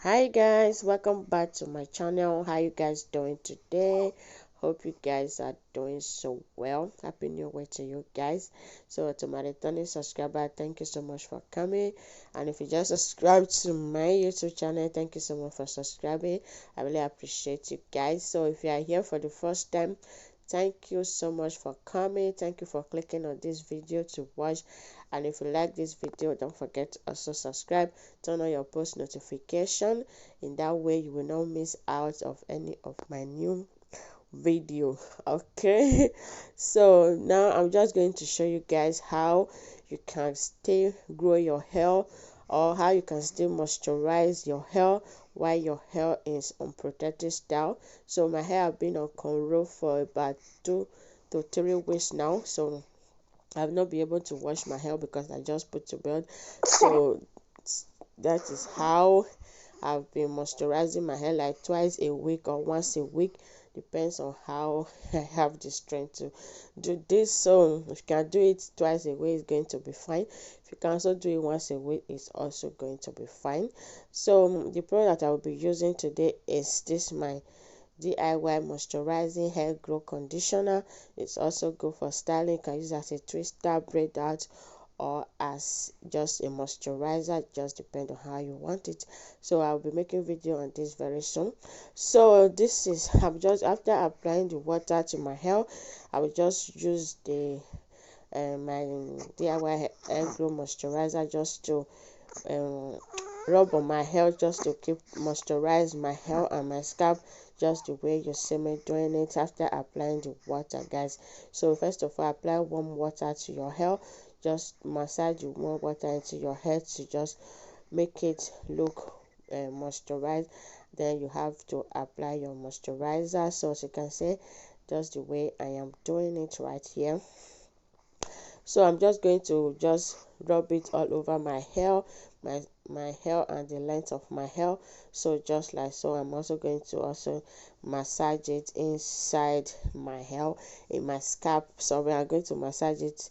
Hi guys, welcome back to my channel. How you guys doing today? Hope you guys are doing so well. Happy new year to you guys. So to my returning subscriber, thank you so much for coming. And if you just subscribed to my YouTube channel, thank you so much for subscribing. I really appreciate you guys. So if you are here for the first time, thank you so much for coming. Thank you for clicking on this video to watch. And if you like this video, don't forget to also subscribe, turn on your post notification. In that way you will not miss out of any of my new video. Okay, so now I'm just going to show you guys how you can still grow your hair, or how you can still moisturize your hair while your hair is on protected style. So my hair have been on cornrow for about 2 to 3 weeks now, so I've not been able to wash my hair because I just put to bed. So that is how I've been moisturizing my hair, like twice a week or once a week, depends on how I have the strength to do this. So if you can do it twice a week, it's going to be fine. If you can also do it once a week, it's also going to be fine. So the product I will be using today is this, my DIY moisturizing hair growth conditioner. It's also good for styling. You can use as a twister, braid out, or as just a moisturizer. Just depend on how you want it. So I'll be making video on this very soon. So this is, I'm just, after applying the water to my hair, I will just use the my DIY hair growth moisturizer just to rub on my hair, just to keep moisturize my hair and my scalp, just the way you see me doing it after applying the water, guys. So first of all, apply warm water to your hair. Just massage the warm water into your hair to just make it look moisturized. Then you have to apply your moisturizer. So as you can see, just the way I am doing it right here. So I'm just going to just rub it all over my hair, my hair and the length of my hair. So just like so, I'm also going to also massage it inside my hair, in my scalp. Sorry, I'm going to massage it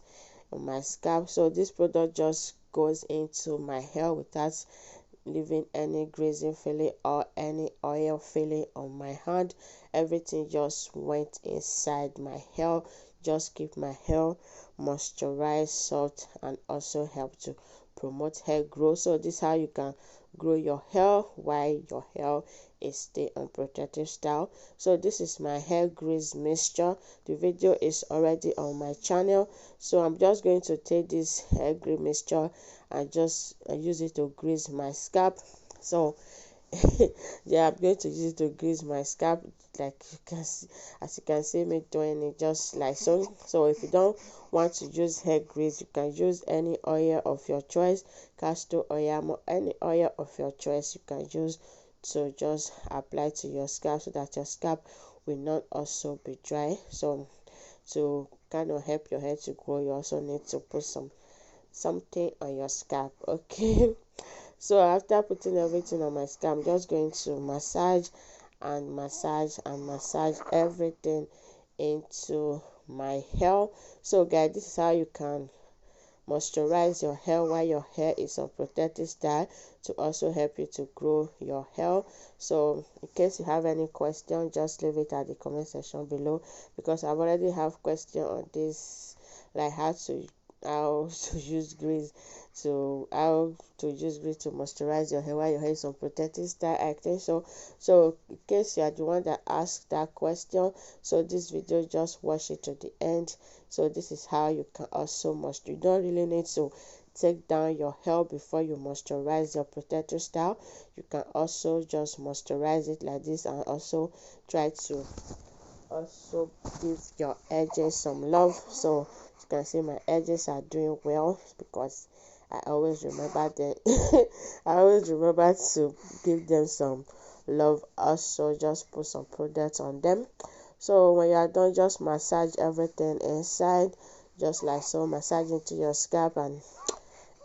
on my scalp. So this product just goes into my hair without leaving any grazing feeling or any oil feeling on my hand. Everything just went inside my hair, just keep my hair moisturized, soft, and also help to promote hair growth. So this is how you can grow your hair while your hair is still on protective style. So this is my hair grease mixture. The video is already on my channel. So I'm just going to take this hair grease mixture and just use it to grease my scalp. So yeah, I'm going to use it to grease my scalp, like you can see, as you can see me doing it, just like so. So if you don't want to use hair grease, you can use any oil of your choice, castor oil, any oil of your choice you can use to just apply to your scalp, so that your scalp will not also be dry. So to kind of help your hair to grow, you also need to put something on your scalp. Okay. So after putting everything on my scalp, I'm just going to massage and massage and massage everything into my hair. So guys, this is how you can moisturize your hair while your hair is on protective style, to also help you to grow your hair. So in case you have any question, just leave it at the comment section below, because I've already have question on this, like how to use grease, to how to use grease to moisturize your hair while your hair is on protective style acting. So in case you are the one that asked that question, so this video, just watch it to the end. So this is how you can also you don't really need to take down your hair before you moisturize your protective style. You can also just moisturize it like this, and also try to also give your edges some love. So you can see my edges are doing well, because I always remember them. I always remember to give them some love. Also just put some products on them. So when you are done, just massage everything inside, just like so. Massage into your scalp and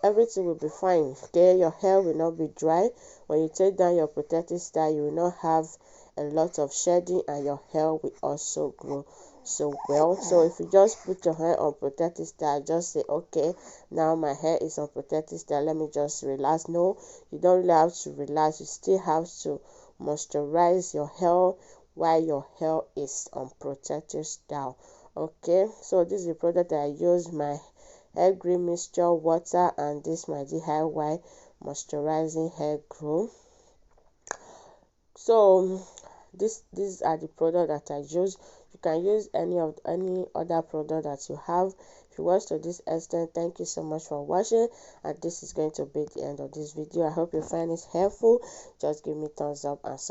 everything will be fine. Okay, your hair will not be dry. When you take down your protective style, you will not have a lot of shedding, and your hair will also grow so well. So if you just put your hair on protective style, just say okay, now my hair is on protective style, let me just relax. No, you don't really have to relax, you still have to moisturize your hair while your hair is on protective style. Okay, so this is the product that I use, my hair green mixture water, and this my DIY moisturizing hair grow. So these are the product that I use. You can use any other product that you have. If you watch to this extent, thank you so much for watching, and this is going to be the end of this video. I hope you find it helpful. Just give me thumbs up and subscribe.